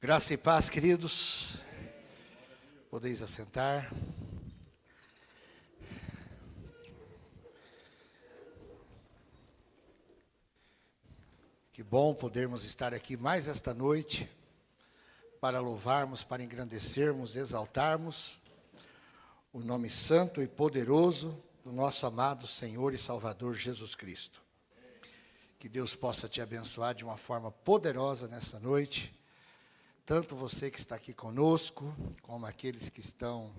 Graça e paz, queridos. Podeis assentar. Que bom podermos estar aqui mais esta noite para louvarmos, para engrandecermos, exaltarmos o nome santo e poderoso do nosso amado Senhor e Salvador Jesus Cristo. Que Deus possa te abençoar de uma forma poderosa nesta noite. Tanto você que está aqui conosco, como aqueles que estão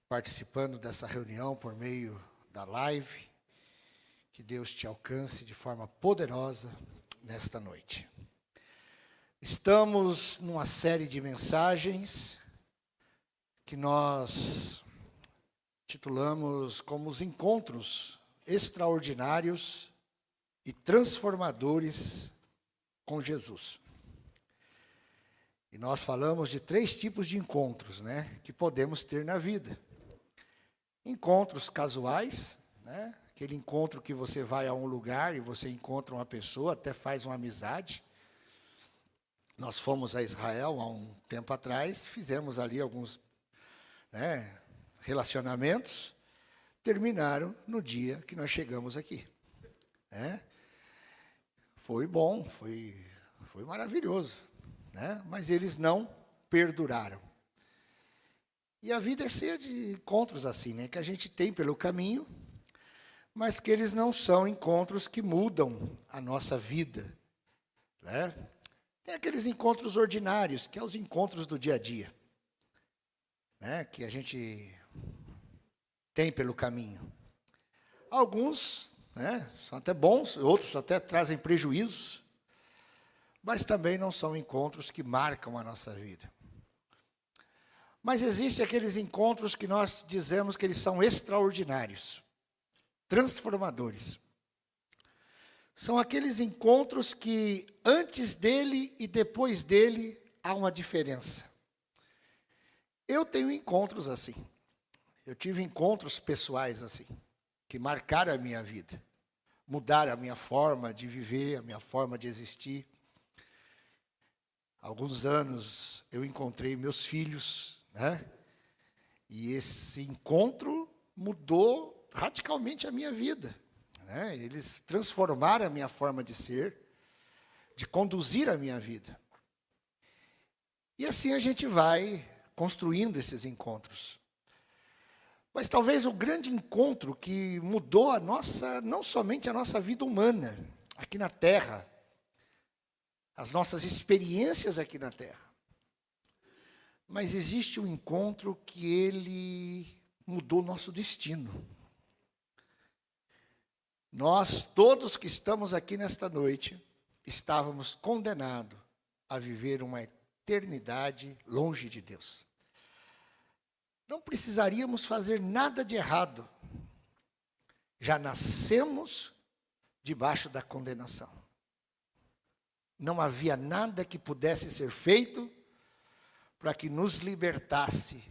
participando dessa reunião por meio da live. Que Deus te alcance de forma poderosa nesta noite. Estamos numa série de mensagens que nós titulamos como os encontros extraordinários e transformadores com Jesus. E nós falamos de 3 tipos de encontros, que podemos ter na vida. Encontros casuais, aquele encontro que você vai a um lugar e você encontra uma pessoa, até faz uma amizade. Nós fomos a Israel há um tempo atrás, fizemos ali alguns relacionamentos, terminaram no dia que nós chegamos aqui. Foi bom, foi maravilhoso. Mas eles não perduraram. E a vida é cheia de encontros assim, que a gente tem pelo caminho, mas que eles não são encontros que mudam a nossa vida. Tem aqueles encontros ordinários, que são os encontros do dia a dia, que a gente tem pelo caminho. Alguns são até bons, outros até trazem prejuízos, mas também não são encontros que marcam a nossa vida. Mas existem aqueles encontros que nós dizemos que eles são extraordinários, transformadores. São aqueles encontros que antes dele e depois dele há uma diferença. Eu tenho encontros assim. Eu tive encontros pessoais assim, que marcaram a minha vida, mudaram a minha forma de viver, a minha forma de existir. Há alguns anos eu encontrei meus filhos, e esse encontro mudou radicalmente a minha vida. Eles transformaram a minha forma de ser, de conduzir a minha vida. E assim a gente vai construindo esses encontros. Mas talvez o grande encontro que mudou não somente a nossa vida humana, aqui na Terra, as nossas experiências aqui na Terra, mas existe um encontro que ele mudou nosso destino. Nós, todos que estamos aqui nesta noite, estávamos condenados a viver uma eternidade longe de Deus. Não precisaríamos fazer nada de errado. Já nascemos debaixo da condenação. Não havia nada que pudesse ser feito para que nos libertasse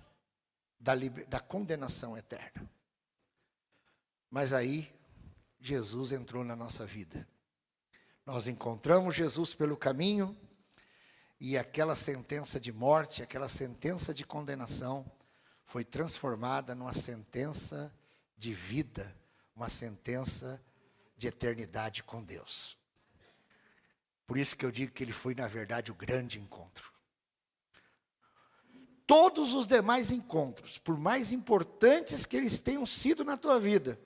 da condenação eterna. Mas aí, Jesus entrou na nossa vida. Nós encontramos Jesus pelo caminho e aquela sentença de morte, aquela sentença de condenação foi transformada numa sentença de vida, uma sentença de eternidade com Deus. Por isso que eu digo que ele foi, na verdade, o grande encontro. Todos os demais encontros, por mais importantes que eles tenham sido na tua vida,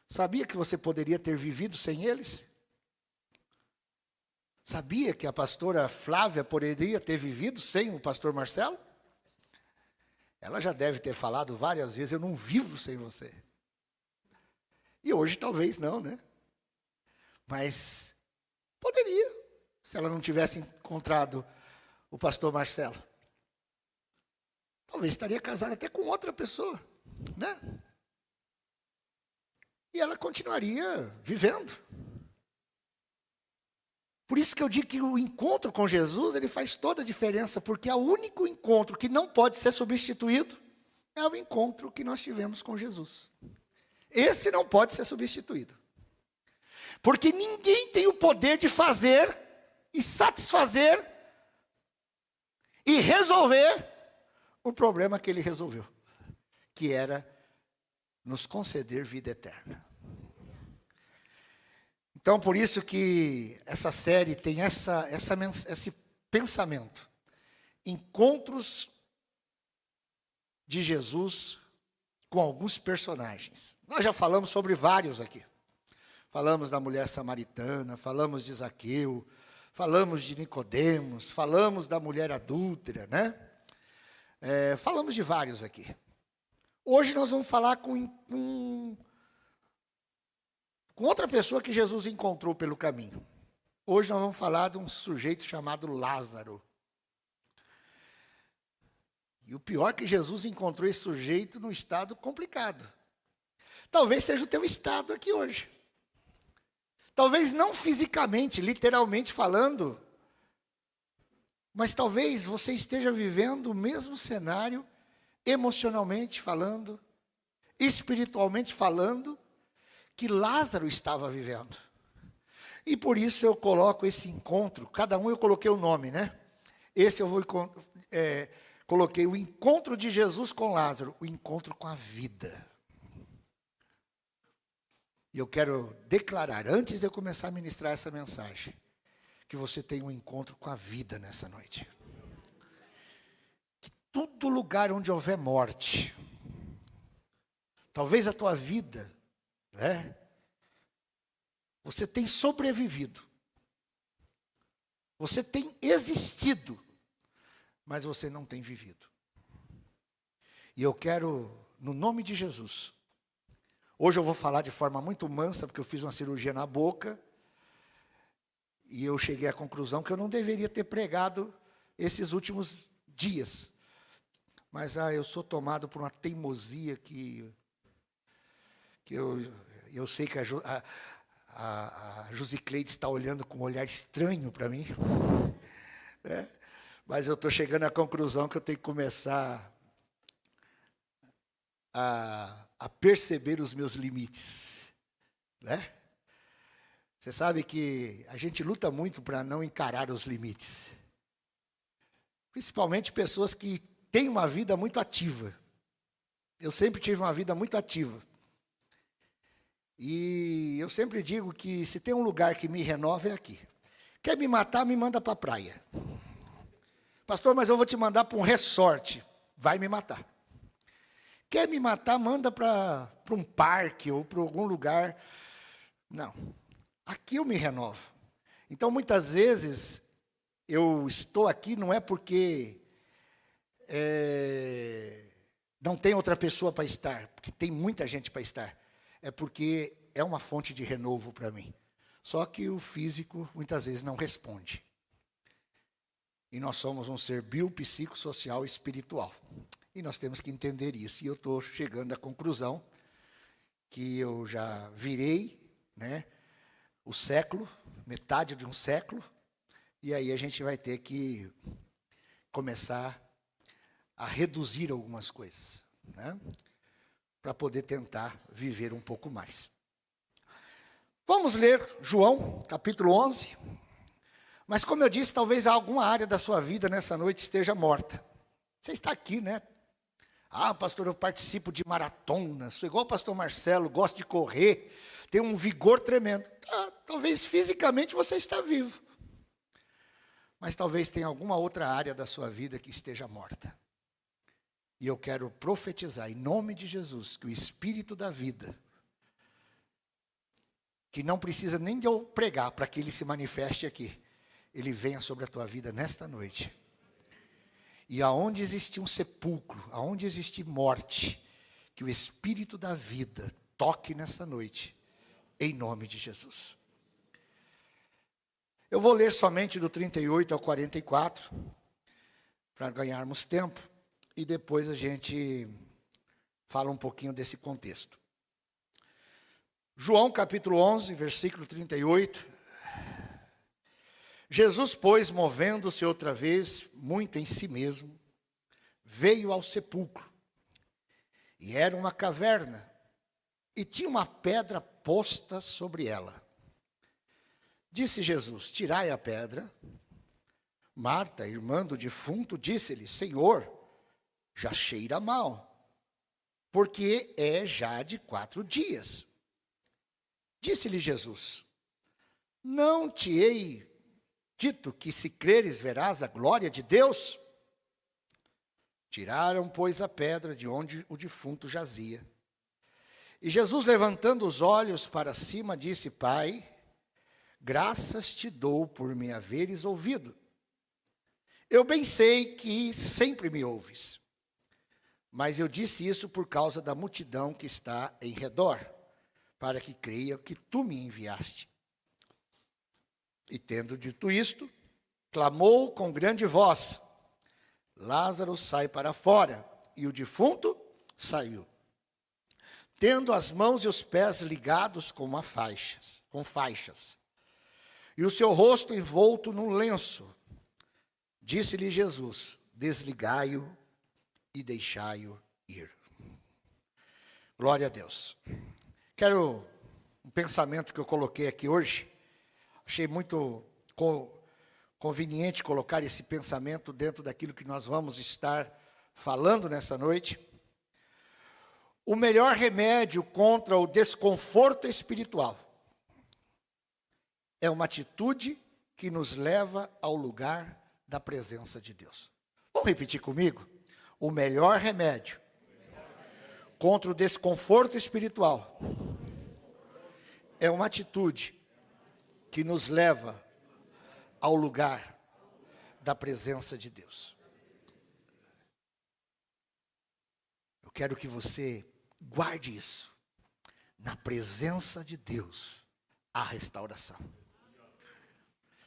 sabia que você poderia ter vivido sem eles? Sabia que a pastora Flávia poderia ter vivido sem o pastor Marcelo? Ela já deve ter falado várias vezes, eu não vivo sem você. E hoje talvez não, Mas poderia, se ela não tivesse encontrado o pastor Marcelo. Talvez estaria casada até com outra pessoa, E ela continuaria vivendo. Por isso que eu digo que o encontro com Jesus, ele faz toda a diferença, porque é o único encontro que não pode ser substituído é o encontro que nós tivemos com Jesus. Esse não pode ser substituído. Porque ninguém tem o poder de fazer e satisfazer e resolver o problema que ele resolveu, que era nos conceder vida eterna. Então, por isso que essa série tem esse pensamento. Encontros de Jesus com alguns personagens. Nós já falamos sobre vários aqui. Falamos da mulher samaritana, falamos de Zaqueu, falamos de Nicodemos, falamos da mulher adúltera, né? Falamos de vários aqui. Hoje nós vamos falar com outra pessoa que Jesus encontrou pelo caminho. Hoje nós vamos falar de um sujeito chamado Lázaro. E o pior é que Jesus encontrou esse sujeito num estado complicado. Talvez seja o teu estado aqui hoje. Talvez não fisicamente, literalmente falando, mas talvez você esteja vivendo o mesmo cenário, emocionalmente falando, espiritualmente falando, que Lázaro estava vivendo. E por isso eu coloco esse encontro, cada um eu coloquei o nome, né? Esse eu coloquei o encontro de Jesus com Lázaro, o encontro com a vida. E eu quero declarar, antes de eu começar a ministrar essa mensagem, que você tem um encontro com a vida nessa noite. Que todo lugar onde houver morte, talvez a tua vida, né? Você tem sobrevivido. Você tem existido, mas você não tem vivido. E eu quero, no nome de Jesus, hoje eu vou falar de forma muito mansa, porque eu fiz uma cirurgia na boca, e eu cheguei à conclusão que eu não deveria ter pregado esses últimos dias. Mas eu sou tomado por uma teimosia que eu sei que a Josicleide está olhando com um olhar estranho para mim. Né? Mas eu estou chegando à conclusão que eu tenho que começar a perceber os meus limites. Né? Você sabe que a gente luta muito para não encarar os limites. Principalmente pessoas que têm uma vida muito ativa. Eu sempre tive uma vida muito ativa. E eu sempre digo que se tem um lugar que me renova é aqui. Quer me matar, me manda para a praia. Pastor, mas eu vou te mandar para um resort. Vai me matar. Quer me matar, manda para um parque ou para algum lugar. Não. Aqui eu me renovo. Então, muitas vezes, eu estou aqui não é porque não tem outra pessoa para estar, porque tem muita gente para estar. É porque é uma fonte de renovo para mim. Só que o físico, muitas vezes, não responde. E nós somos um ser biopsicossocial e espiritual. E nós temos que entender isso. E eu estou chegando à conclusão que eu já virei, né, o século, metade de um século, e aí a gente vai ter que começar a reduzir algumas coisas, né, para poder tentar viver um pouco mais. Vamos ler João, capítulo 11. Mas como eu disse, talvez alguma área da sua vida nessa noite esteja morta. Você está aqui, né? Ah, pastor, eu participo de maratona, sou igual o pastor Marcelo, gosto de correr, tenho um vigor tremendo. Talvez fisicamente você está vivo. Mas talvez tenha alguma outra área da sua vida que esteja morta. E eu quero profetizar em nome de Jesus que o Espírito da vida, que não precisa nem de eu pregar para que ele se manifeste aqui, ele venha sobre a tua vida nesta noite. E aonde existir um sepulcro, aonde existir morte, que o Espírito da vida toque nesta noite, em nome de Jesus. Eu vou ler somente do 38 ao 44, para ganharmos tempo, e depois a gente fala um pouquinho desse contexto. João capítulo 11, versículo 38. Jesus, pois, movendo-se outra vez, muito em si mesmo, veio ao sepulcro. E era uma caverna, e tinha uma pedra posta sobre ela. Disse Jesus, tirai a pedra. Marta, irmã do defunto, disse-lhe: Senhor, já cheira mal, porque é já de 4 dias. Disse-lhe Jesus: não te hei dito que se creres verás a glória de Deus? Tiraram, pois, a pedra de onde o defunto jazia. E Jesus, levantando os olhos para cima, disse: Pai, graças te dou por me haveres ouvido. Eu bem sei que sempre me ouves, mas eu disse isso por causa da multidão que está em redor, para que creia que tu me enviaste. E tendo dito isto, clamou com grande voz: Lázaro, sai para fora. E o defunto saiu, tendo as mãos e os pés ligados com faixas, e o seu rosto envolto num lenço. Disse-lhe Jesus: desligai-o e deixai-o ir. Glória a Deus. Quero um pensamento que eu coloquei aqui hoje. Achei muito conveniente colocar esse pensamento dentro daquilo que nós vamos estar falando nessa noite. O melhor remédio contra o desconforto espiritual é uma atitude que nos leva ao lugar da presença de Deus. Vamos repetir comigo? O melhor remédio contra o desconforto espiritual é uma atitude que nos leva ao lugar da presença de Deus. Eu quero que você guarde isso. Na presença de Deus há restauração.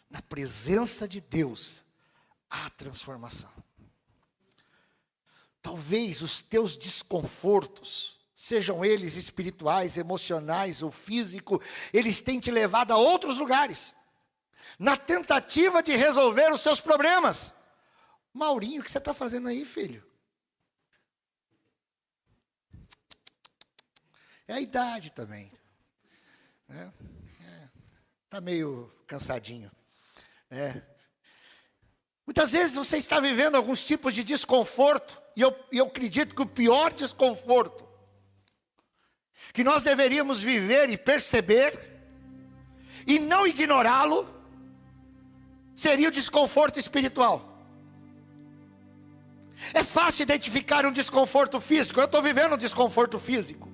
Na presença de Deus há transformação. Talvez os teus desconfortos, sejam eles espirituais, emocionais ou físicos, eles têm te levado a outros lugares, na tentativa de resolver os seus problemas. Maurinho, o que você está fazendo aí, filho? É a idade também. Está meio cansadinho. Muitas vezes você está vivendo alguns tipos de desconforto, e eu acredito que o pior desconforto que nós deveríamos viver e perceber, e não ignorá-lo, seria o desconforto espiritual. É fácil identificar um desconforto físico. Eu estou vivendo um desconforto físico.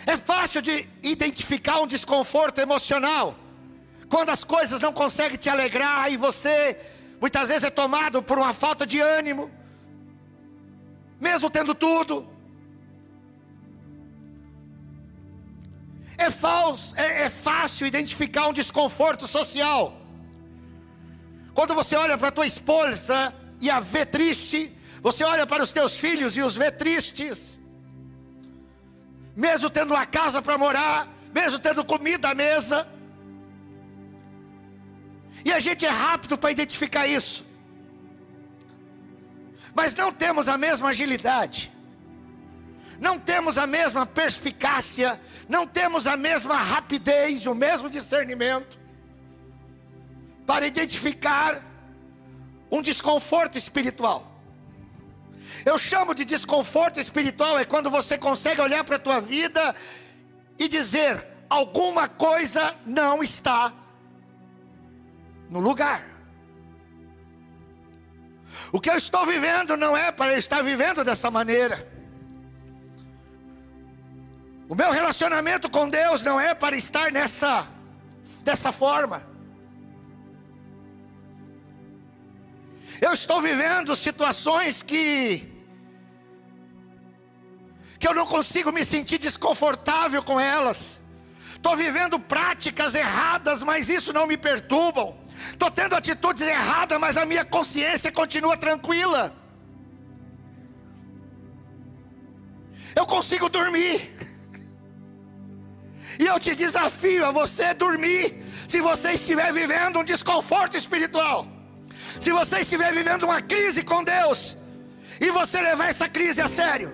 É fácil de identificar um desconforto emocional, quando as coisas não conseguem te alegrar e você muitas vezes é tomado por uma falta de ânimo, mesmo tendo tudo. É fácil identificar um desconforto social, quando você olha para a tua esposa e a vê triste, você olha para os teus filhos e os vê tristes, mesmo tendo uma casa para morar, mesmo tendo comida à mesa. E a gente é rápido para identificar isso, mas não temos a mesma agilidade, não temos a mesma perspicácia, não temos a mesma rapidez, o mesmo discernimento para identificar um desconforto espiritual. Eu chamo de desconforto espiritual é quando você consegue olhar para a tua vida e dizer: alguma coisa não está no lugar. O que eu estou vivendo não é para eu estar vivendo dessa maneira. O meu relacionamento com Deus não é para estar dessa forma. Eu estou vivendo situações que eu não consigo me sentir desconfortável com elas. Estou vivendo práticas erradas, mas isso não me perturba. Estou tendo atitudes erradas, mas a minha consciência continua tranquila. Eu consigo dormir. E eu te desafio a você dormir, se você estiver vivendo um desconforto espiritual. Se você estiver vivendo uma crise com Deus, e você levar essa crise a sério.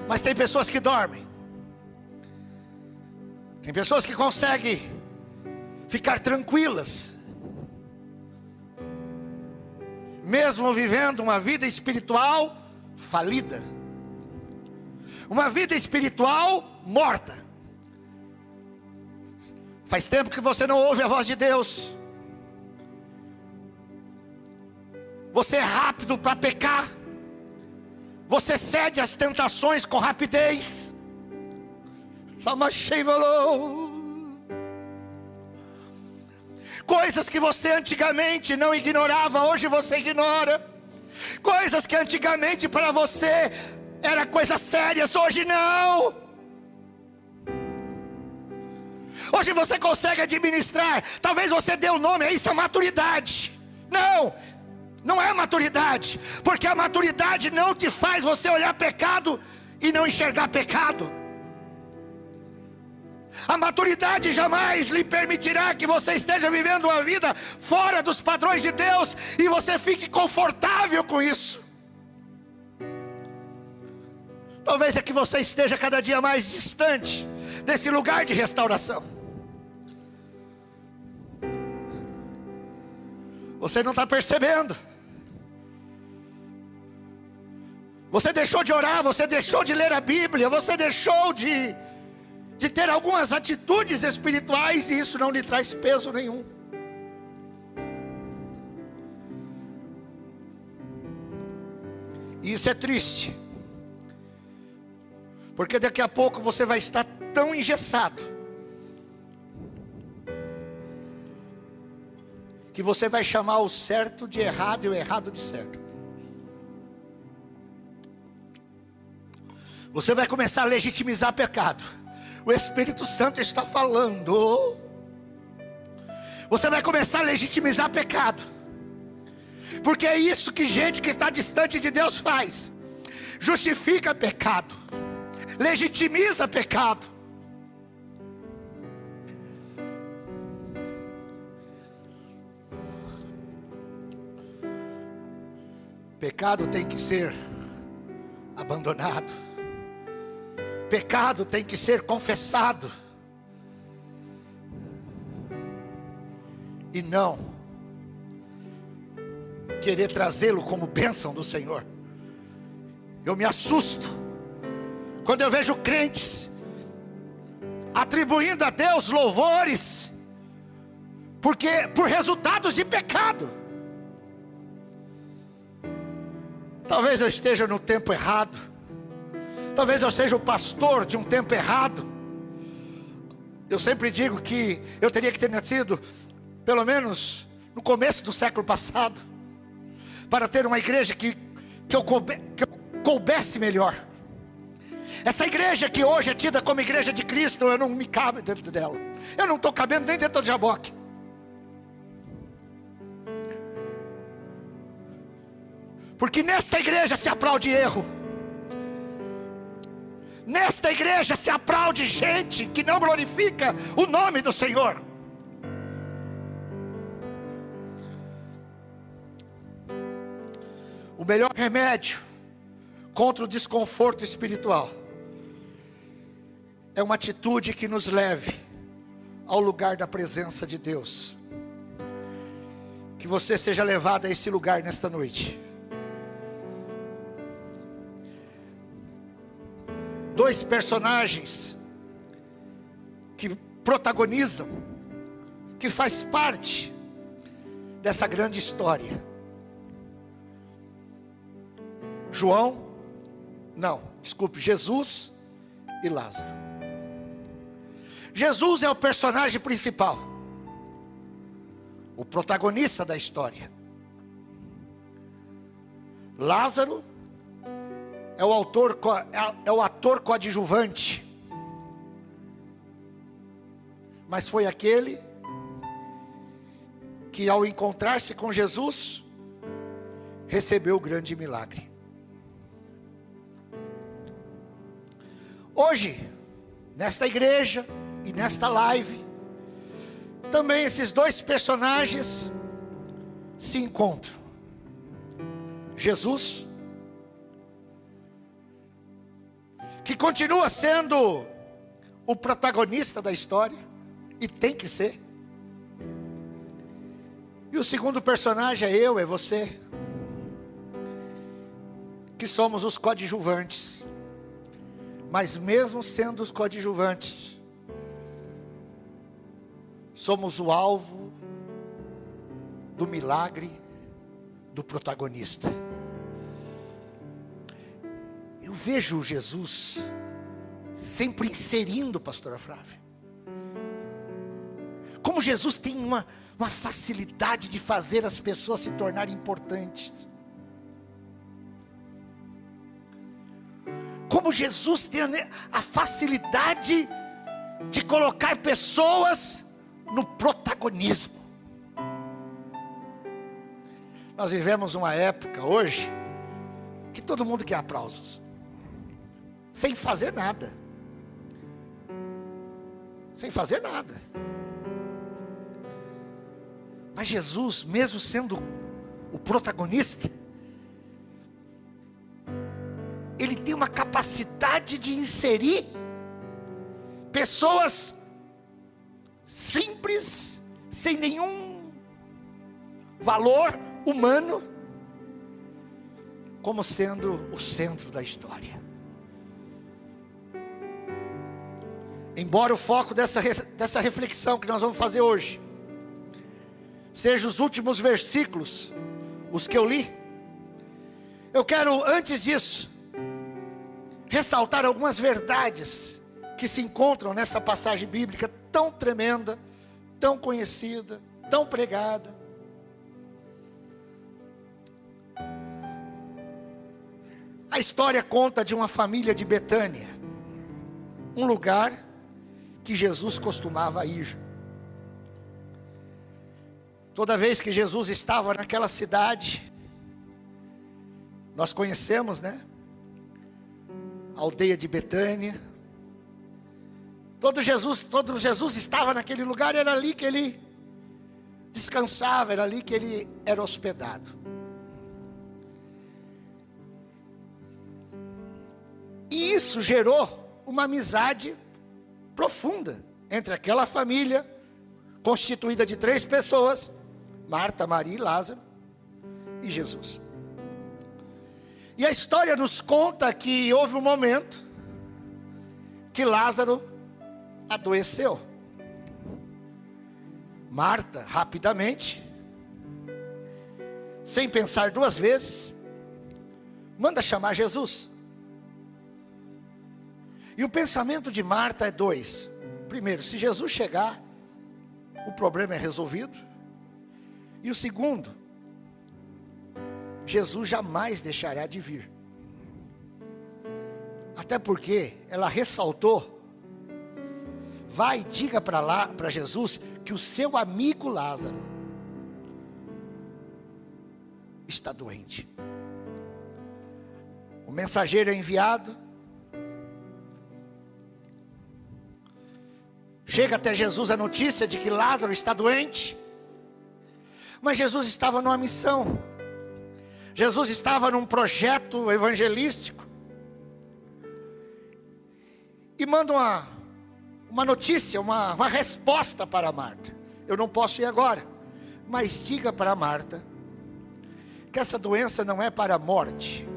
Mas tem pessoas que dormem. Tem pessoas que conseguem ficar tranquilas, mesmo vivendo uma vida espiritual falida, uma vida espiritual morta. Faz tempo que você não ouve a voz de Deus. Você é rápido para pecar. Você cede às tentações com rapidez. Coisas que você antigamente não ignorava, hoje você ignora. Coisas que antigamente para você era coisas sérias, hoje não. Hoje você consegue administrar. Talvez você dê o nome a isso, a maturidade. Não é maturidade, porque a maturidade não te faz você olhar pecado e não enxergar pecado. A maturidade jamais lhe permitirá que você esteja vivendo uma vida fora dos padrões de Deus e você fique confortável com isso. Talvez é que você esteja cada dia mais distante desse lugar de restauração. Você não está percebendo. Você deixou de orar, você deixou de ler a Bíblia, você deixou de ter algumas atitudes espirituais e isso não lhe traz peso nenhum. E isso é triste, porque daqui a pouco você vai estar tão engessado que você vai chamar o certo de errado e o errado de certo. Você vai começar a legitimizar pecado. O Espírito Santo está falando. Você vai começar a legitimizar pecado. Porque é isso que gente que está distante de Deus faz. Justifica pecado. Legitimiza pecado. Pecado tem que ser abandonado. Pecado tem que ser confessado. E não querer trazê-lo como bênção do Senhor. Eu me assusto quando eu vejo crentes atribuindo a Deus louvores por resultados de pecado. Talvez eu esteja no tempo errado. Talvez eu seja o pastor de um tempo errado. Eu sempre digo que eu teria que ter nascido pelo menos no começo do século passado, para ter uma igreja que eu coubesse melhor. Essa igreja que hoje é tida como igreja de Cristo, eu não me cabe dentro dela. Eu não estou cabendo nem dentro do jaboque. Porque nesta igreja se aplaude erro. Nesta igreja se aplaude gente que não glorifica o nome do Senhor. O melhor remédio contra o desconforto espiritual é uma atitude que nos leve ao lugar da presença de Deus. Que você seja levado a esse lugar nesta noite. Dois personagens que protagonizam, que faz parte dessa grande história. Jesus e Lázaro. Jesus é o personagem principal, o protagonista da história. Lázaro é o ator coadjuvante, mas foi aquele que, ao encontrar-se com Jesus, recebeu o grande milagre. Hoje, nesta igreja e nesta live, também esses dois personagens se encontram. Jesus, que continua sendo o protagonista da história, e tem que ser. E o segundo personagem é eu, é você, que somos os coadjuvantes. Mas mesmo sendo os coadjuvantes, somos o alvo do milagre do protagonista. Eu vejo Jesus sempre inserindo, pastora Flávia. Como Jesus tem uma facilidade de fazer as pessoas se tornarem importantes. Como Jesus tem a facilidade de colocar pessoas no protagonismo. Nós vivemos uma época hoje que todo mundo quer aplausos, sem fazer nada. Sem fazer nada. Mas Jesus, mesmo sendo o protagonista, Ele tem uma capacidade de inserir pessoas simples, sem nenhum valor humano, como sendo o centro da história. Embora o foco dessa reflexão que nós vamos fazer hoje seja os últimos versículos, os que eu li, eu quero, antes disso, ressaltar algumas verdades que se encontram nessa passagem bíblica tão tremenda, tão conhecida, tão pregada. A história conta de uma família de Betânia, um lugar que Jesus costumava ir. Toda vez que Jesus estava naquela cidade, nós conhecemos, né? A aldeia de Betânia. Todo Jesus estava naquele lugar, era ali que ele descansava, era ali que ele era hospedado. E isso gerou uma amizade profunda entre aquela família, constituída de 3 pessoas: Marta, Maria e Lázaro, e Jesus. E a história nos conta que houve um momento que Lázaro adoeceu. Marta, rapidamente, sem pensar 2 vezes, manda chamar Jesus. E o pensamento de Marta é 2. Primeiro, se Jesus chegar, o problema é resolvido. E o segundo, Jesus jamais deixará de vir. Até porque ela ressaltou: vai e diga para Jesus que o seu amigo Lázaro está doente. O mensageiro é enviado, chega até Jesus a notícia de que Lázaro está doente. Mas Jesus estava numa missão. Jesus estava num projeto evangelístico. E manda uma notícia, uma resposta para Marta: eu não posso ir agora, mas diga para Marta que essa doença não é para a morte,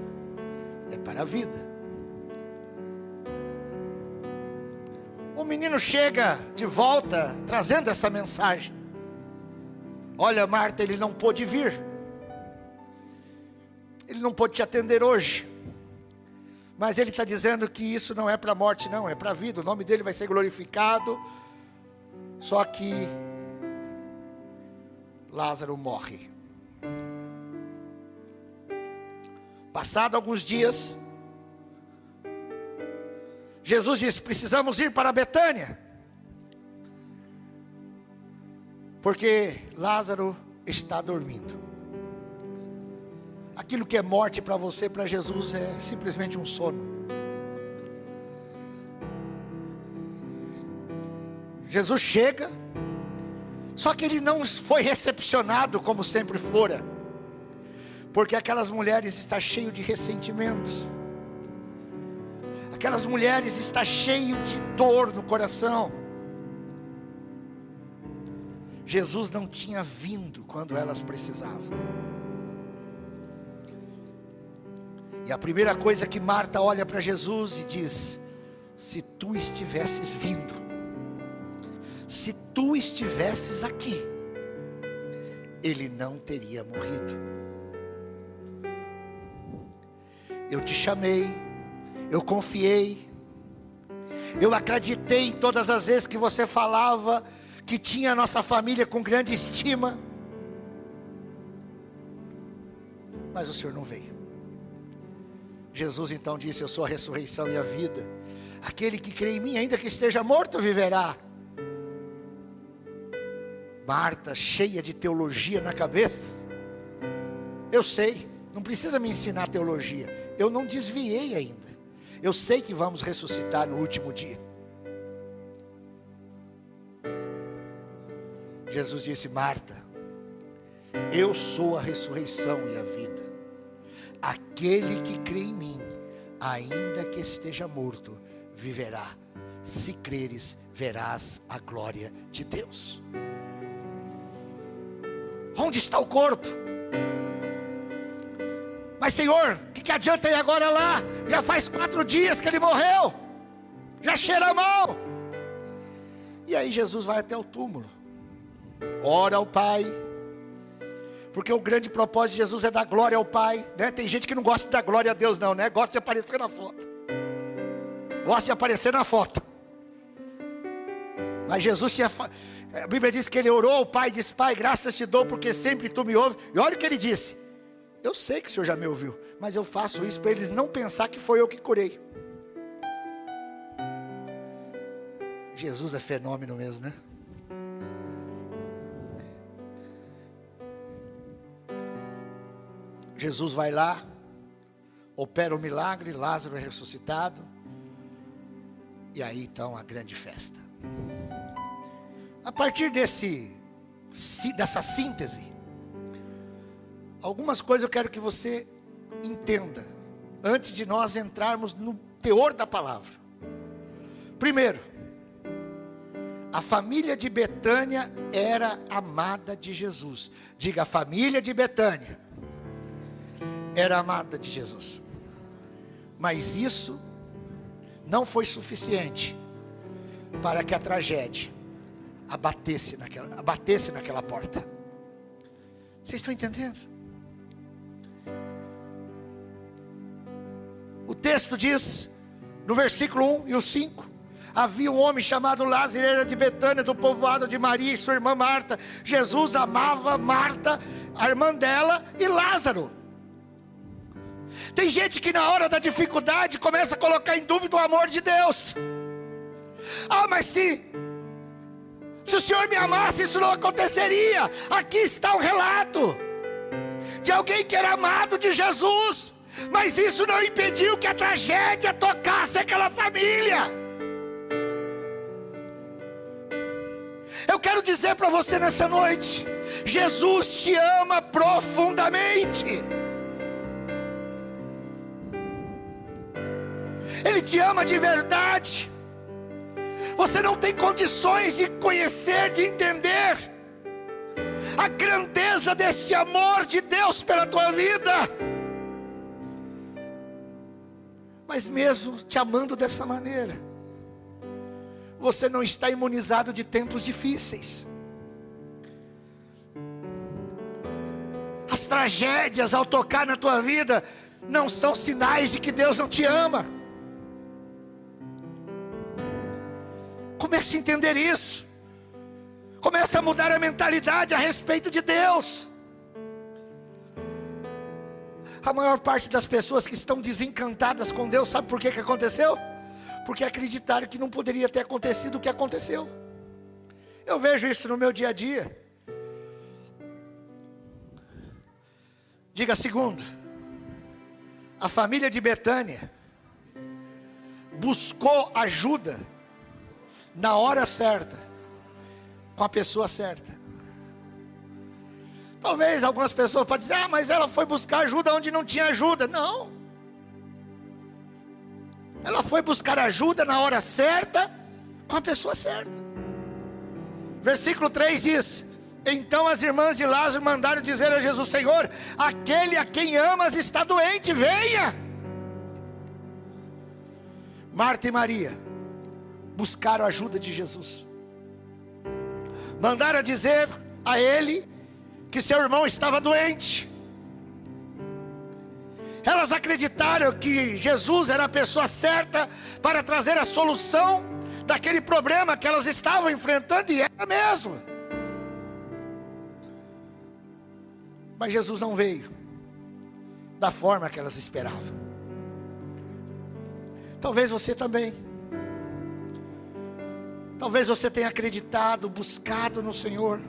é para a vida. O menino chega de volta trazendo essa mensagem: olha, Marta, ele não pôde vir, ele não pôde te atender hoje, mas ele está dizendo que isso não é para a morte, não, é para a vida. O nome dele vai ser glorificado. Só que Lázaro morre. Passado alguns dias, Jesus disse: precisamos ir para Betânia, porque Lázaro está dormindo. Aquilo que é morte para você, para Jesus é simplesmente um sono. Jesus chega, só que ele não foi recepcionado como sempre fora, porque aquelas mulheres estão cheias de ressentimentos. Aquelas mulheres estão cheias de dor no coração. Jesus não tinha vindo quando elas precisavam. E a primeira coisa que Marta olha para Jesus e diz: se tu estivesses vindo, se tu estivesses aqui, ele não teria morrido. Eu te chamei, eu confiei, eu acreditei em todas as vezes que você falava que tinha a nossa família com grande estima, mas o Senhor não veio. Jesus então disse: eu sou a ressurreição e a vida, aquele que crê em mim, ainda que esteja morto, viverá. Marta, cheia de teologia na cabeça: eu sei, não precisa me ensinar teologia, eu não desviei ainda, eu sei que vamos ressuscitar no último dia. Jesus disse: Marta, eu sou a ressurreição e a vida, aquele que crê em mim, ainda que esteja morto, viverá. Se creres, verás a glória de Deus. Onde está o corpo? Mas Senhor, o que adianta ir agora lá? Já faz 4 dias que ele morreu, já cheira mal. E aí Jesus vai até o túmulo, ora ao Pai, porque o grande propósito de Jesus é dar glória ao Pai, né? Tem gente que não gosta de dar glória a Deus não, né? Gosta de aparecer na foto, gosta de aparecer na foto. Mas Jesus tinha, a Bíblia diz que ele orou ao Pai e disse: Pai, graças te dou porque sempre tu me ouves. E olha o que ele disse: eu sei que o Senhor já me ouviu, mas eu faço isso para eles não pensar que foi eu que curei. Jesus é fenômeno mesmo, né? Jesus vai lá, opera o milagre, Lázaro é ressuscitado, e aí então a grande festa. A partir dessa síntese, algumas coisas eu quero que você entenda, antes de nós entrarmos no teor da palavra. Primeiro, a família de Betânia era amada de Jesus. Diga: a família de Betânia era amada de Jesus. Mas isso não foi suficiente para que a tragédia abatesse naquela porta. Vocês estão entendendo? O texto diz, no versículo 1 e o 5: havia um homem chamado Lázaro, era de Betânia, do povoado de Maria e sua irmã Marta. Jesus amava Marta, a irmã dela, e Lázaro. Tem gente que na hora da dificuldade começa a colocar em dúvida o amor de Deus. Ah, mas se o Senhor me amasse, isso não aconteceria. Aqui está o relato de alguém que era amado de Jesus, mas isso não impediu que a tragédia tocasse aquela família. Eu quero dizer para você nessa noite: Jesus te ama profundamente. Ele te ama de verdade. Você não tem condições de conhecer, de entender a grandeza deste amor de Deus pela tua vida. Mas mesmo te amando dessa maneira, você não está imunizado de tempos difíceis. As tragédias ao tocar na tua vida não são sinais de que Deus não te ama. Comece a entender isso. Comece a mudar a mentalidade a respeito de Deus. A maior parte das pessoas que estão desencantadas com Deus, sabe por que aconteceu? Porque acreditaram que não poderia ter acontecido o que aconteceu. Eu vejo isso no meu dia a dia. Diga: segundo, a família de Betânia buscou ajuda na hora certa, com a pessoa certa. Talvez algumas pessoas podem dizer: ah, mas ela foi buscar ajuda onde não tinha ajuda. Não. Ela foi buscar ajuda na hora certa, com a pessoa certa. Versículo 3 diz: Então as irmãs de Lázaro mandaram dizer a Jesus: Senhor, aquele a quem amas está doente, venha. Marta e Maria buscaram a ajuda de Jesus. Mandaram dizer a ele que seu irmão estava doente. Elas acreditaram que Jesus era a pessoa certa para trazer a solução daquele problema que elas estavam enfrentando, e era mesmo. Mas Jesus não veio da forma que elas esperavam. Talvez você também. Talvez você tenha acreditado, buscado no Senhor,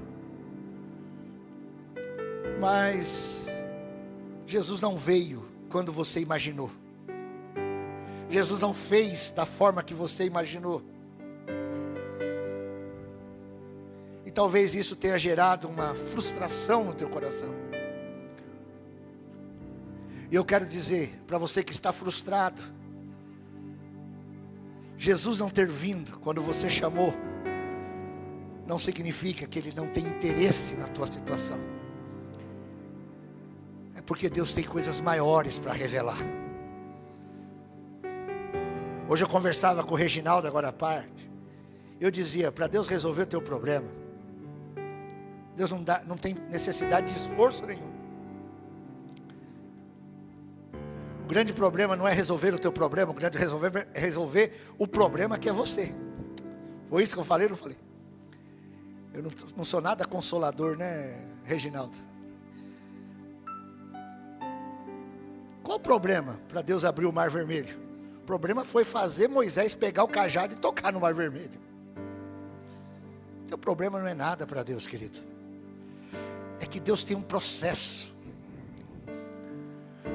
mas Jesus não veio quando você imaginou. Jesus não fez da forma que você imaginou. E talvez isso tenha gerado uma frustração no teu coração. E eu quero dizer para você que está frustrado, Jesus não ter vindo quando você chamou, não significa que Ele não tem interesse na tua situação. É porque Deus tem coisas maiores para revelar. Hoje eu conversava com o Reginaldo agora à parte. Eu dizia, para Deus resolver o teu problema, Deus não tem necessidade de esforço nenhum. O grande problema não é resolver o teu problema, o grande é resolver o problema que é você. Foi isso que eu falei, não falei? Eu não sou nada consolador, né, Reginaldo? Qual o problema para Deus abrir o Mar Vermelho? O problema foi fazer Moisés pegar o cajado e tocar no Mar Vermelho. Teu problema não é nada para Deus, querido. É que Deus tem um processo.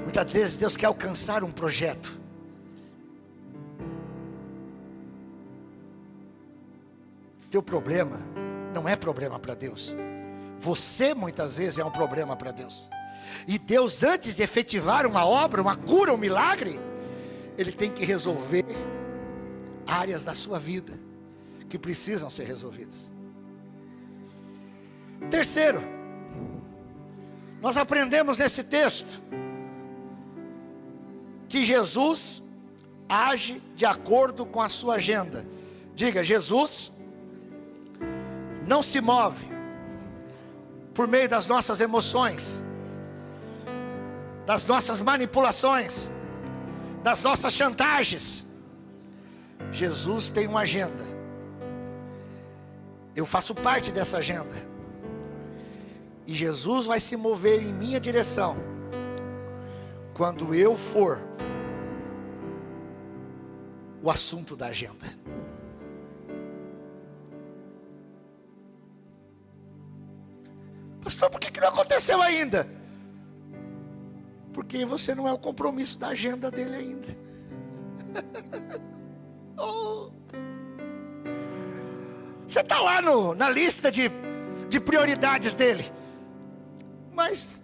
Muitas vezes Deus quer alcançar um projeto. Teu problema não é problema para Deus. Você muitas vezes é um problema para Deus. E Deus, antes de efetivar uma obra, uma cura, um milagre, Ele tem que resolver áreas da sua vida que precisam ser resolvidas. Terceiro, nós aprendemos nesse texto que Jesus age de acordo com a sua agenda. Diga, Jesus não se move por meio das nossas emoções, das nossas manipulações, das nossas chantagens. Jesus tem uma agenda. Eu faço parte dessa agenda. E Jesus vai se mover em minha direção quando eu for o assunto da agenda. Pastor, por que não aconteceu ainda? Porque você não é o compromisso da agenda dele ainda. Oh. Você está lá na lista de prioridades dele. Mas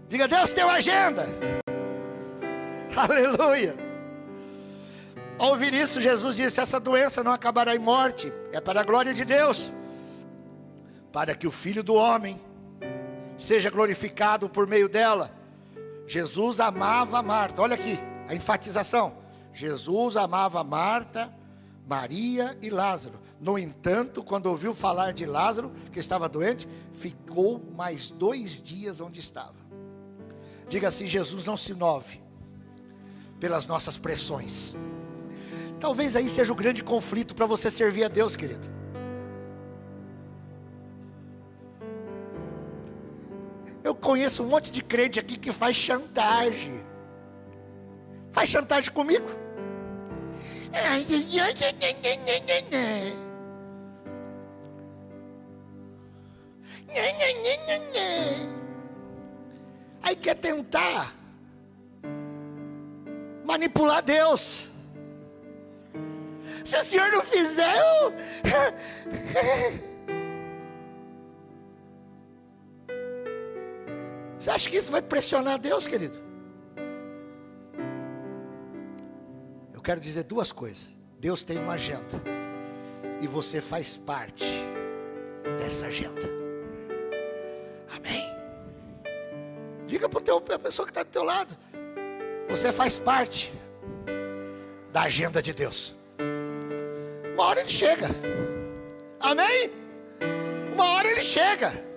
diga, Deus tem uma agenda. Aleluia. Ao ouvir isso, Jesus disse: essa doença não acabará em morte, é para a glória de Deus, para que o Filho do Homem seja glorificado por meio dela. Jesus amava Marta. Olha aqui a enfatização. Jesus amava Marta, Maria e Lázaro. No entanto, quando ouviu falar de Lázaro, que estava doente, ficou mais 2 dias onde estava. Diga assim: Jesus não se move pelas nossas pressões. Talvez aí seja o grande conflito para você servir a Deus, querido. Eu conheço um monte de crente aqui que faz chantagem. Faz chantagem comigo. Aí quer tentar manipular Deus. Se o Senhor não fizer, Você acha que isso vai pressionar Deus, querido? Eu quero dizer 2 coisas. Deus tem uma agenda. E você faz parte dessa agenda. Amém? Diga para a pessoa que está do teu lado: você faz parte da agenda de Deus. Uma hora ele chega. Amém? Uma hora ele chega.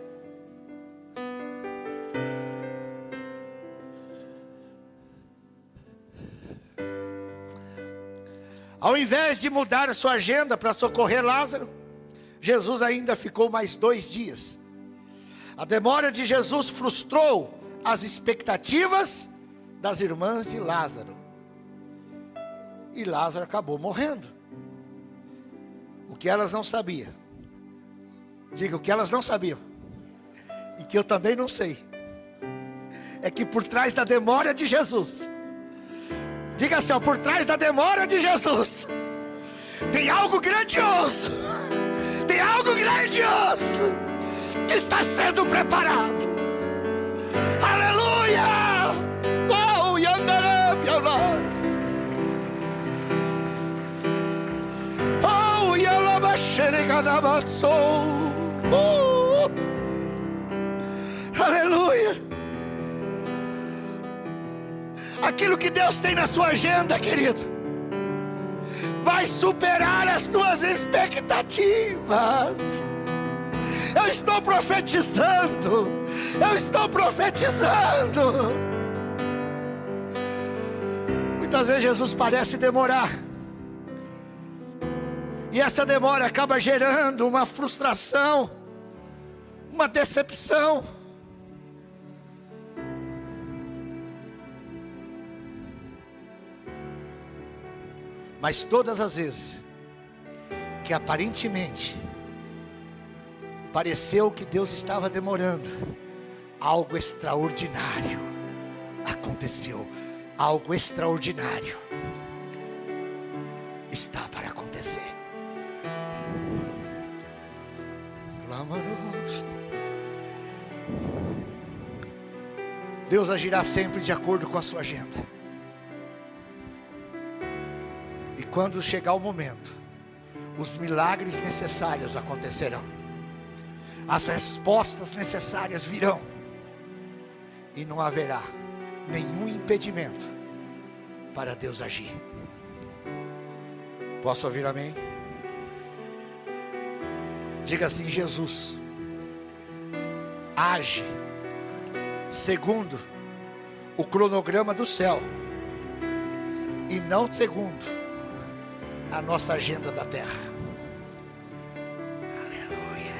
Ao invés de mudar a sua agenda para socorrer Lázaro, Jesus ainda ficou mais 2 dias. A demora de Jesus frustrou as expectativas das irmãs de Lázaro. E Lázaro acabou morrendo. O que elas não sabiam. Diga, o que elas não sabiam. E que eu também não sei. É que por trás da demora de Jesus. Diga assim, ó, por trás da demora de Jesus. Tem algo grandioso. Tem algo grandioso. Que está sendo preparado. Aleluia. Oh, yandaré, piolá. Oh, yalabaxeregadabaçou. Aleluia. Aquilo que Deus tem na sua agenda, querido, vai superar as tuas expectativas. Eu estou profetizando. Eu estou profetizando. Muitas vezes Jesus parece demorar. E essa demora acaba gerando uma frustração, uma decepção. Mas todas as vezes que aparentemente pareceu que Deus estava demorando, algo extraordinário aconteceu. Algo extraordinário está para acontecer. Deus agirá sempre de acordo com a sua agenda. E quando chegar o momento, os milagres necessários acontecerão. As respostas necessárias virão. E não haverá nenhum impedimento para Deus agir. Posso ouvir amém? Diga assim: Jesus age segundo o cronograma do céu e não segundo a nossa agenda da terra. Aleluia.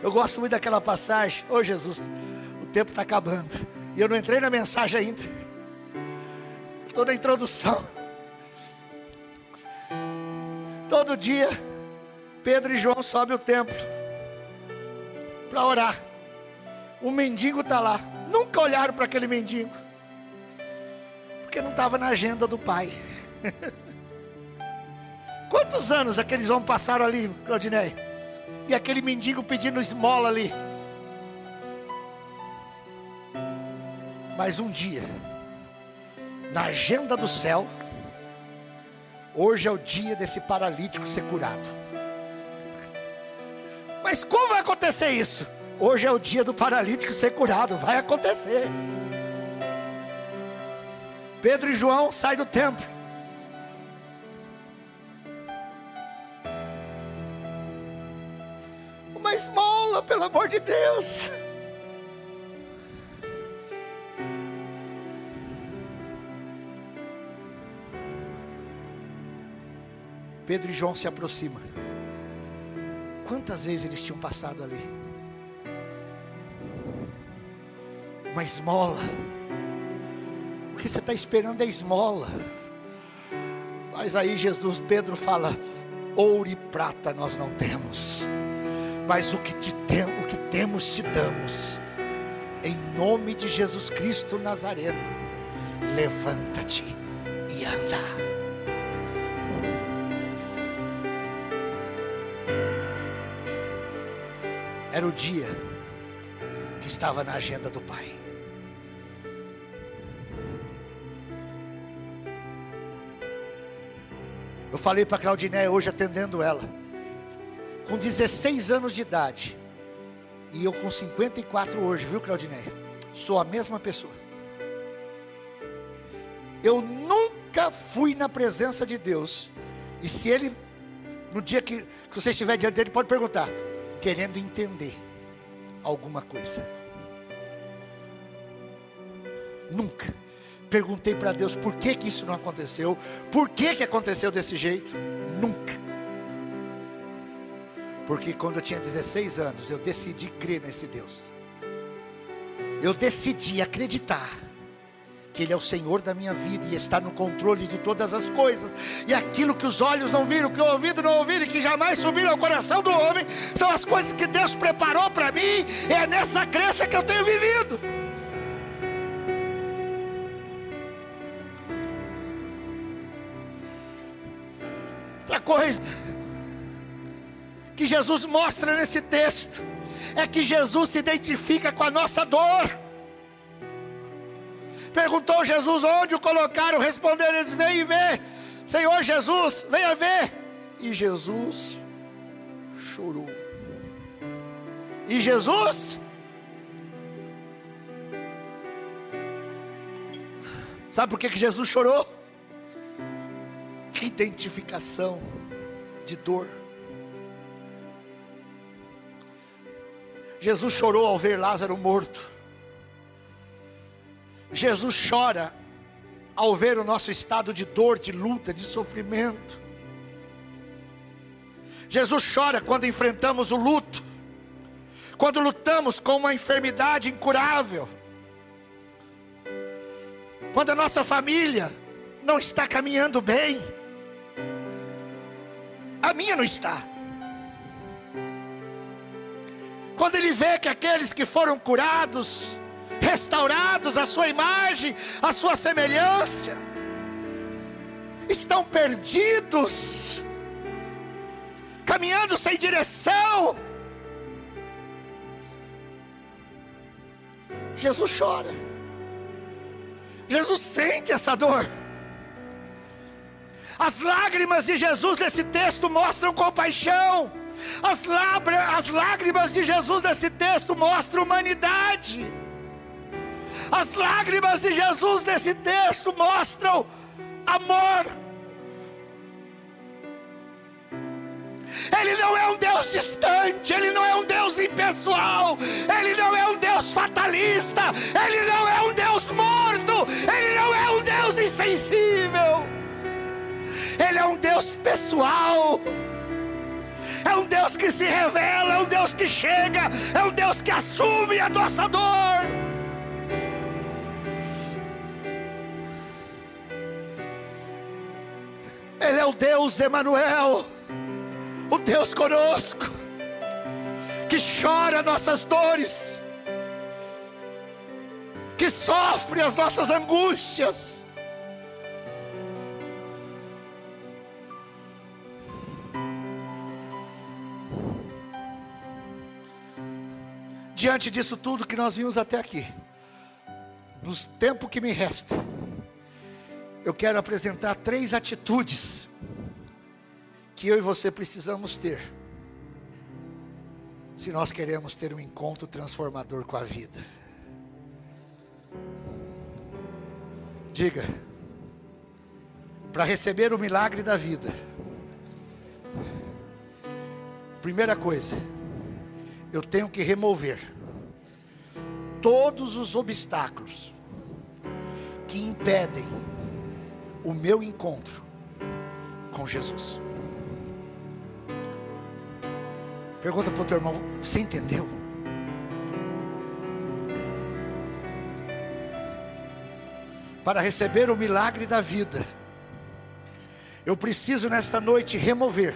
Eu gosto muito daquela passagem. Ô Jesus, o tempo está acabando e eu não entrei na mensagem ainda. Estou na introdução. Todo dia Pedro e João sobem o templo para orar. O mendigo está lá. Nunca olharam para aquele mendigo, porque não estava na agenda do pai. Quantos anos aqueles homens passaram ali, Claudinei? E aquele mendigo pedindo esmola ali. Mas um dia, na agenda do céu, hoje é o dia desse paralítico ser curado. Mas como vai acontecer isso? Hoje é o dia do paralítico ser curado. Vai acontecer. Pedro e João saem do templo. Uma esmola, pelo amor de Deus. Pedro e João se aproximam. Quantas vezes eles tinham passado ali? Uma esmola. O que você está esperando é esmola. Mas aí Pedro fala: ouro e prata nós não temos, mas o que temos te damos. Em nome de Jesus Cristo Nazareno, levanta-te e anda. Era o dia que estava na agenda do Pai. Eu falei para a Claudinéia hoje, atendendo ela, com 16 anos de idade, e eu com 54 hoje, viu, Claudinéia? Sou a mesma pessoa. Eu nunca fui na presença de Deus, e se Ele, no dia que você estiver diante dele, pode perguntar, querendo entender alguma coisa. Nunca. Perguntei para Deus, por que que isso não aconteceu? Por que que aconteceu desse jeito? Nunca. Porque quando eu tinha 16 anos, eu decidi crer nesse Deus. Eu decidi acreditar que Ele é o Senhor da minha vida e está no controle de todas as coisas. E aquilo que os olhos não viram, que o ouvido não ouviram e que jamais subiram ao coração do homem, são as coisas que Deus preparou para mim. E é nessa crença que eu tenho vivido. Outra coisa que Jesus mostra nesse texto é que Jesus se identifica com a nossa dor. Perguntou Jesus onde o colocaram, responderam eles, vem e vê. Senhor Jesus, venha ver. E Jesus chorou. E Jesus, sabe por que Jesus chorou? Identificação de dor. Jesus chorou ao ver Lázaro morto. Jesus chora ao ver o nosso estado de dor, de luta, de sofrimento. Jesus chora quando enfrentamos o luto, quando lutamos com uma enfermidade incurável, quando a nossa família não está caminhando bem. A minha não está. Quando Ele vê que aqueles que foram curados, restaurados à sua imagem, à sua semelhança, estão perdidos, caminhando sem direção, Jesus chora. Jesus sente essa dor. As lágrimas de Jesus nesse texto mostram compaixão. As lágrimas de Jesus nesse texto mostram humanidade. As lágrimas de Jesus nesse texto mostram amor. Ele não é um Deus distante, Ele não é um Deus impessoal, Ele não é um Deus fatalista, Ele não é um Deus morto, Ele não é um Deus insensível. Ele é um Deus pessoal. É um Deus que se revela, é um Deus que chega, é um Deus que assume a nossa dor. Ele é o Deus Emanuel, o Deus conosco, que chora nossas dores, que sofre as nossas angústias. Diante disso tudo que nós vimos até aqui, no tempo que me resta, eu quero apresentar 3 atitudes que eu e você precisamos ter, se nós queremos ter um encontro transformador com a vida. Diga, para receber o milagre da vida, primeira coisa, eu tenho que remover todos os obstáculos que impedem o meu encontro com Jesus. Pergunta para o teu irmão, você entendeu? Para receber o milagre da vida, eu preciso nesta noite remover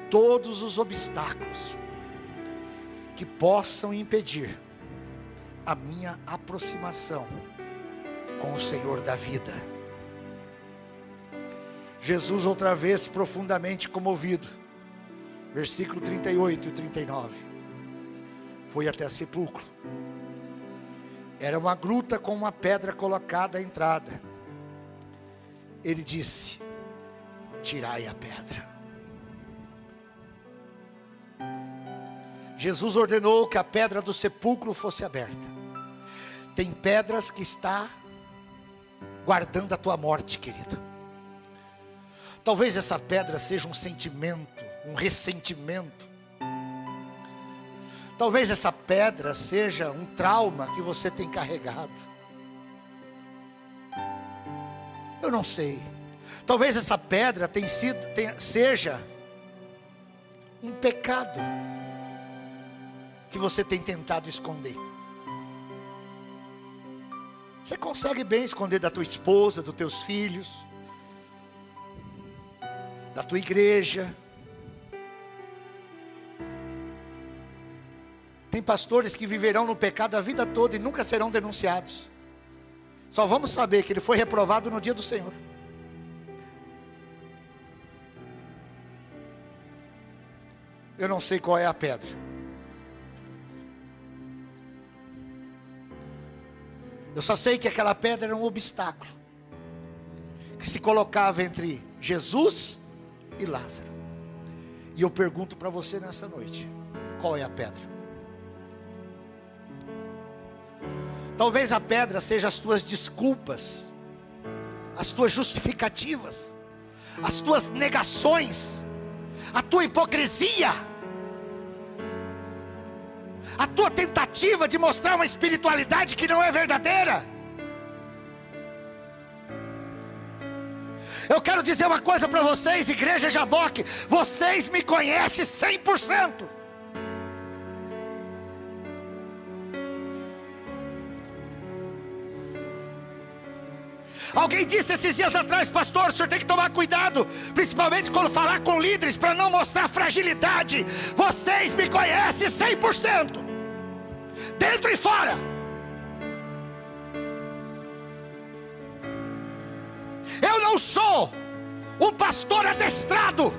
todos os obstáculos que possam impedir a minha aproximação com o Senhor da vida. Jesus, outra vez profundamente comovido, versículo 38 e 39, foi até sepulcro. Era uma gruta com uma pedra colocada à entrada. Ele disse, tirai a pedra. Jesus ordenou que a pedra do sepulcro fosse aberta. Tem pedras que está guardando a tua morte, querido. Talvez essa pedra seja um sentimento, um ressentimento. Talvez essa pedra seja um trauma que você tem carregado. Eu não sei. Talvez essa pedra seja um pecado que você tem tentado esconder. Você consegue bem esconder da tua esposa, dos teus filhos, da tua igreja. Tem pastores que viverão no pecado a vida toda e nunca serão denunciados. Só vamos saber que ele foi reprovado no dia do Senhor. Eu não sei qual é a pedra. Eu só sei que aquela pedra era um obstáculo que se colocava entre Jesus e Lázaro. E eu pergunto para você nessa noite: qual é a pedra? Talvez a pedra seja as tuas desculpas, as tuas justificativas, as tuas negações, a tua hipocrisia, a tua tentativa de mostrar uma espiritualidade que não é verdadeira. Eu quero dizer uma coisa para vocês, igreja Jaboque: vocês me conhecem 100%. Alguém disse esses dias atrás: pastor, o senhor tem que tomar cuidado, principalmente quando falar com líderes, para não mostrar fragilidade. Vocês me conhecem 100%, dentro e fora. Eu não sou um pastor adestrado.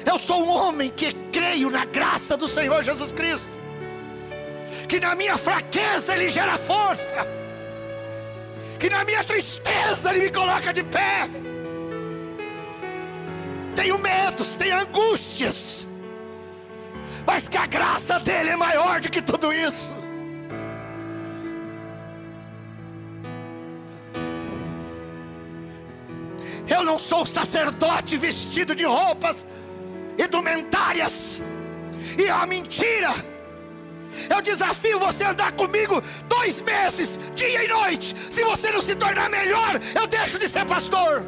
Eu sou um homem que creio na graça do Senhor Jesus Cristo, que na minha fraqueza Ele gera força, que na minha tristeza Ele me coloca de pé. Tenho medos, tenho angústias, mas que a graça dEle é maior do que tudo isso. Eu não sou um sacerdote vestido de roupas indumentárias, e é uma mentira. Eu desafio você a andar comigo 2 meses, dia e noite. Se você não se tornar melhor, eu deixo de ser pastor.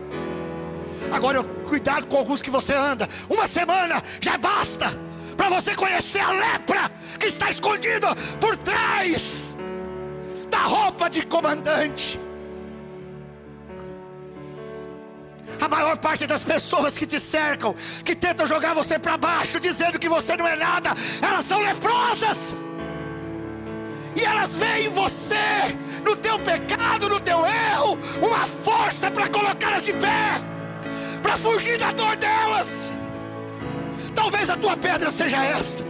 Agora, cuidado com alguns que você anda. 1 semana já basta para você conhecer a lepra que está escondida por trás da roupa de comandante. A maior parte das pessoas que te cercam, que tentam jogar você para baixo, dizendo que você não é nada, elas são leprosas. E elas veem em você, no teu pecado, no teu erro, uma força para colocá-las de pé, para fugir da dor delas. Talvez a tua pedra seja essa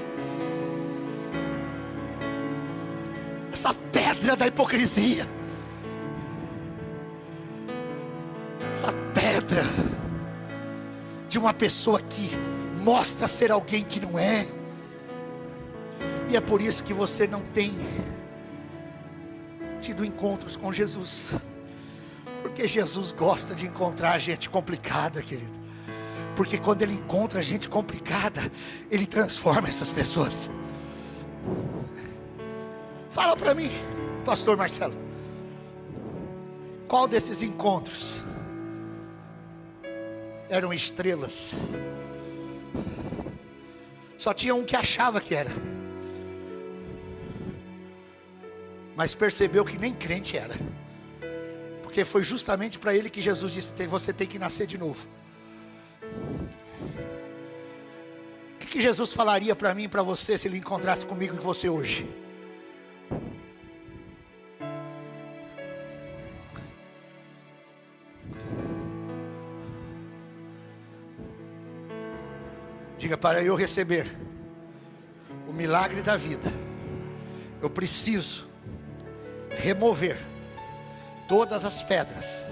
pedra da hipocrisia, essa pedra de uma pessoa que mostra ser alguém que não é. E é por isso que você não tem tido encontros com Jesus, porque Jesus gosta de encontrar gente complicada, querido. Porque quando Ele encontra gente complicada, Ele transforma essas pessoas. Fala para mim, pastor Marcelo, qual desses encontros eram estrelas? Só tinha um que achava que era, mas percebeu que nem crente era, porque foi justamente para ele que Jesus disse: você tem que nascer de novo. O que Jesus falaria para mim e para você se Ele encontrasse comigo e você hoje? Diga: para eu receber o milagre da vida, eu preciso remover todas as pedras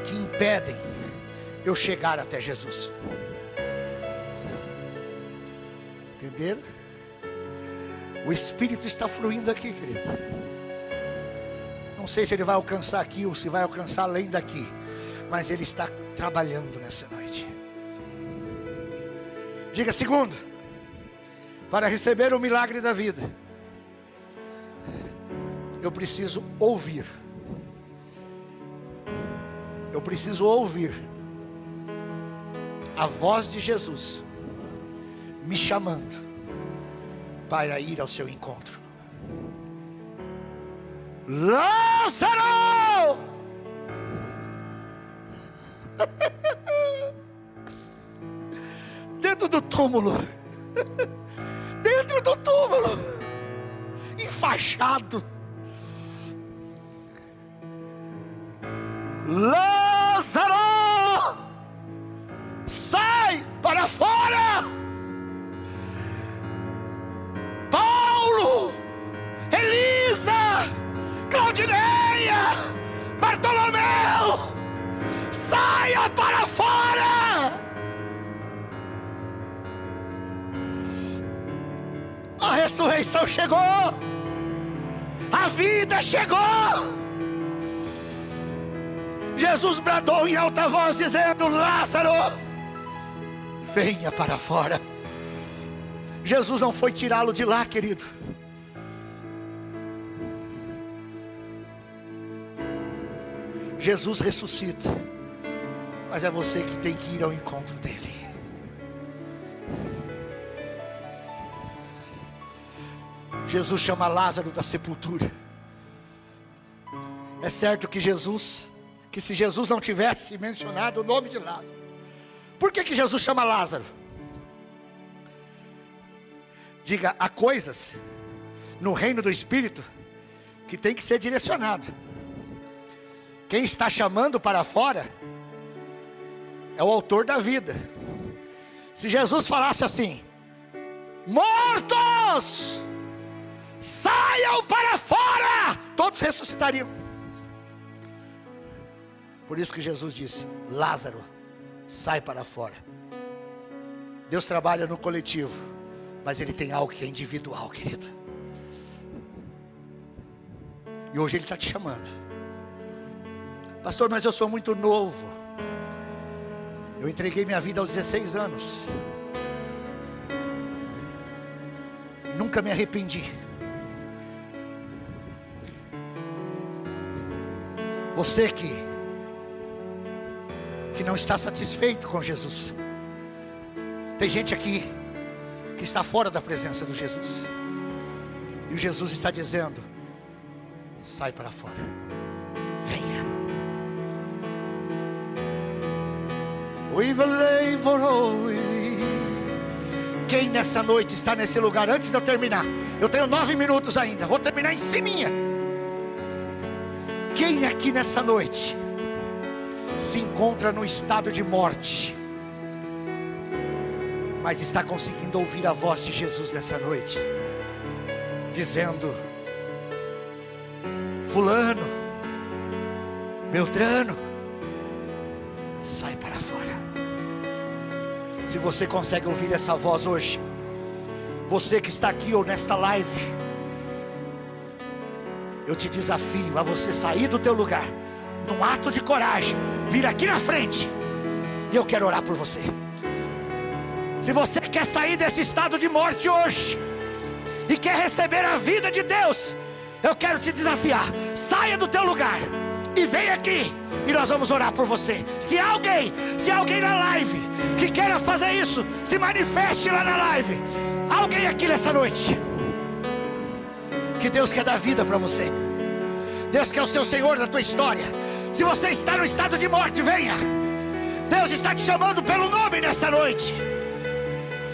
que impedem eu chegar até Jesus. Entenderam? O Espírito está fluindo aqui, querido. Não sei se ele vai alcançar aqui ou se vai alcançar além daqui, mas ele está trabalhando nessa noite. Diga: segundo, para receber o milagre da vida, eu preciso ouvir. Eu preciso ouvir a voz de Jesus me chamando para ir ao seu encontro. Lázaro! Dentro do túmulo, dentro do túmulo, enfaixado. Lázaro, sai para fora. Paulo, Elisa, Claudineia, Bartolomeu, saia para fora. A ressurreição chegou, a vida chegou. Jesus bradou em alta voz dizendo: Lázaro, venha para fora. Jesus não foi tirá-lo de lá, querido. Jesus ressuscita, mas é você que tem que ir ao encontro dele. Jesus chama Lázaro da sepultura. É certo que se Jesus não tivesse mencionado o nome de Lázaro, por que Jesus chama Lázaro? Diga: há coisas no reino do Espírito que tem que ser direcionado. Quem está chamando para fora é o autor da vida. Se Jesus falasse assim: mortos, saiam para fora, todos ressuscitariam. Por isso que Jesus disse: Lázaro, sai para fora. Deus trabalha no coletivo, mas Ele tem algo que é individual, querido. E hoje Ele está te chamando. Pastor, mas eu sou muito novo. Eu entreguei minha vida aos 16 anos. Nunca me arrependi. Você que não está satisfeito com Jesus. Tem gente aqui que está fora da presença do Jesus. E o Jesus está dizendo: sai para fora. Venha. Quem nessa noite está nesse lugar? Antes de eu terminar, eu tenho 9 minutos ainda, vou terminar em ciminha. Quem aqui nessa noite se encontra no estado de morte, mas está conseguindo ouvir a voz de Jesus nessa noite, dizendo: fulano, Beltrano, sai para fora. Se você consegue ouvir essa voz hoje, você que está aqui ou nesta live, eu te desafio a você sair do teu lugar, num ato de coragem, vir aqui na frente, e eu quero orar por você. Se você quer sair desse estado de morte hoje, e quer receber a vida de Deus, eu quero te desafiar: saia do teu lugar, e vem aqui, e nós vamos orar por você. Se alguém na live que queira fazer isso, se manifeste lá na live. Alguém aqui nessa noite, que Deus quer dar vida para você. Deus quer o seu Senhor da tua história. Se você está no estado de morte, venha. Deus está te chamando pelo nome nessa noite.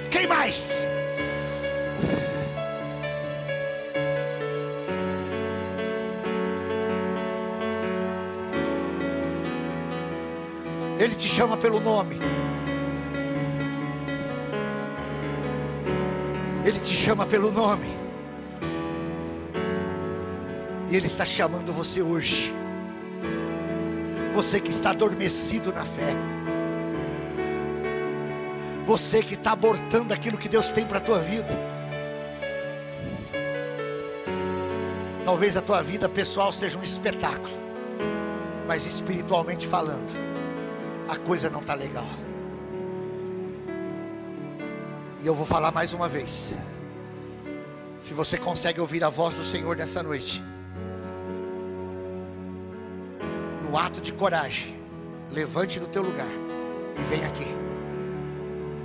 Quem mais? Ele te chama pelo nome. Ele te chama pelo nome. E Ele está chamando você hoje. Você que está adormecido na fé. Você que está abortando aquilo que Deus tem para a tua vida. Talvez a tua vida pessoal seja um espetáculo, mas espiritualmente falando, a coisa não está legal. E eu vou falar mais uma vez. Se você consegue ouvir a voz do Senhor nessa noite, no ato de coragem, levante do teu lugar e vem aqui.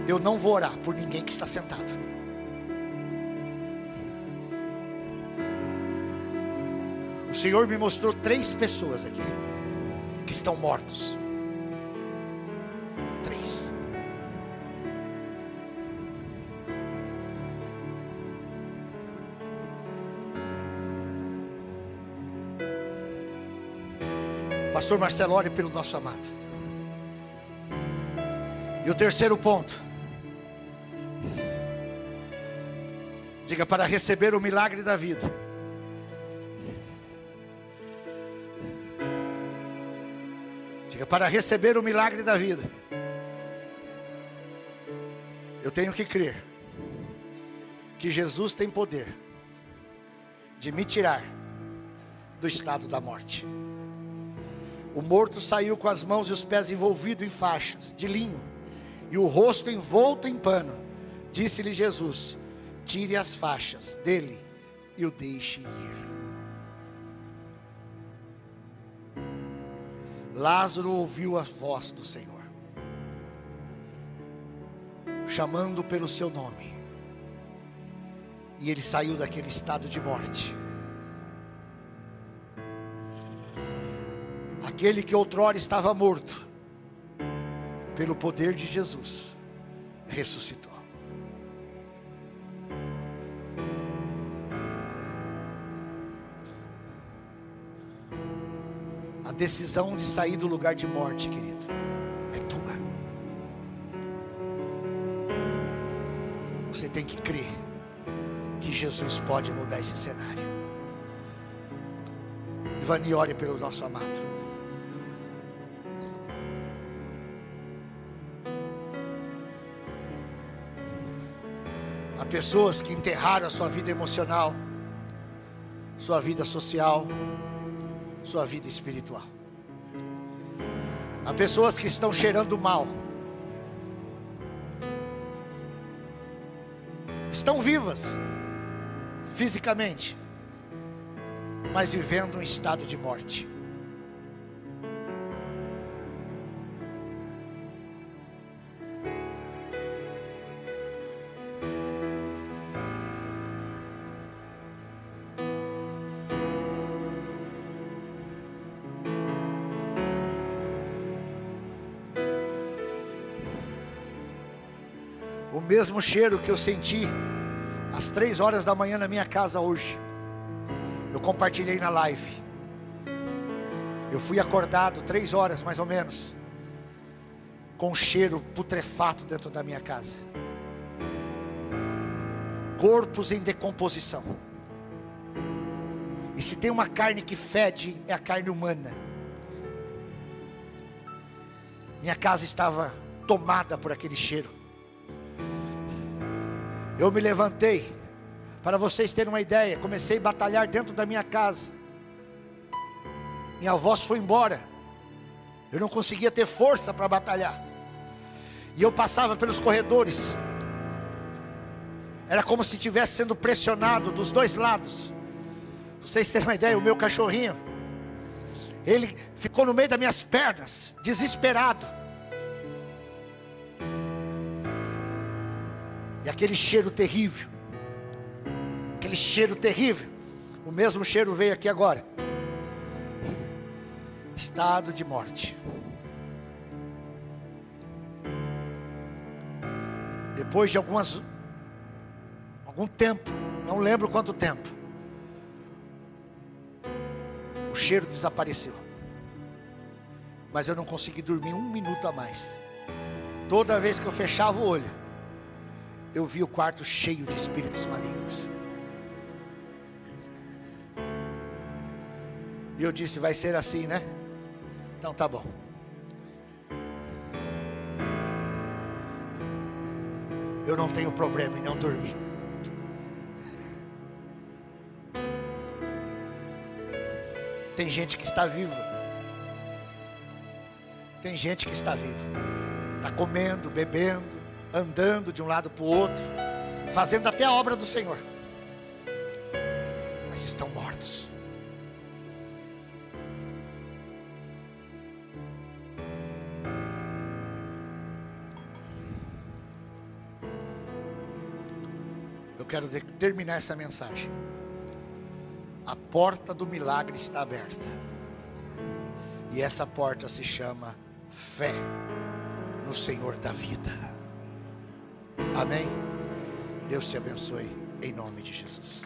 Eu não vou orar por ninguém que está sentado. O Senhor me mostrou 3 pessoas aqui que estão mortos. 3. Pastor Marcelo, ore pelo nosso amado. E o terceiro ponto. Diga: para receber o milagre da vida, diga: para receber o milagre da vida, eu tenho que crer que Jesus tem poder de me tirar do estado da morte. O morto saiu com as mãos e os pés envolvidos em faixas de linho e o rosto envolto em pano. Disse-lhe Jesus: tire as faixas dele e o deixe ir. Lázaro ouviu a voz do Senhor, chamando pelo seu nome, e ele saiu daquele estado de morte. Aquele que outrora estava morto, pelo poder de Jesus, ressuscitou. A decisão de sair do lugar de morte, querido, é tua. Você tem que crer que Jesus pode mudar esse cenário. Ivani, ore pelo nosso amado. Há pessoas que enterraram a sua vida emocional, sua vida social, sua vida espiritual. Há pessoas que estão cheirando mal, estão vivas fisicamente, mas vivendo um estado de morte. O mesmo cheiro que eu senti às 3 horas da manhã na minha casa hoje, eu compartilhei na live. Eu fui acordado 3 horas mais ou menos, com um cheiro putrefato dentro da minha casa. Corpos em decomposição. E se tem uma carne que fede, é a carne humana. Minha casa estava tomada por aquele cheiro. Eu me levantei, para vocês terem uma ideia, comecei a batalhar dentro da minha casa. Minha voz foi embora, eu não conseguia ter força para batalhar. E eu passava pelos corredores, era como se estivesse sendo pressionado dos 2 lados. Vocês terem uma ideia, o meu cachorrinho, ele ficou no meio das minhas pernas, desesperado. E aquele cheiro terrível, o mesmo cheiro veio aqui agora. Estado de morte. Depois de algum tempo, não lembro quanto tempo, o cheiro desapareceu. Mas eu não consegui dormir 1 minuto a mais. Toda vez que eu fechava o olho, eu vi o quarto cheio de espíritos malignos. E eu disse: vai ser assim, né? Então tá bom. Eu não tenho problema em não dormir. Tem gente que está viva. Tem gente que está viva. Está comendo, bebendo, andando de um lado para o outro, fazendo até a obra do Senhor. Mas estão mortos. Eu quero terminar essa mensagem. A porta do milagre está aberta. E essa porta se chama fé no Senhor da vida. Amém? Deus te abençoe em nome de Jesus.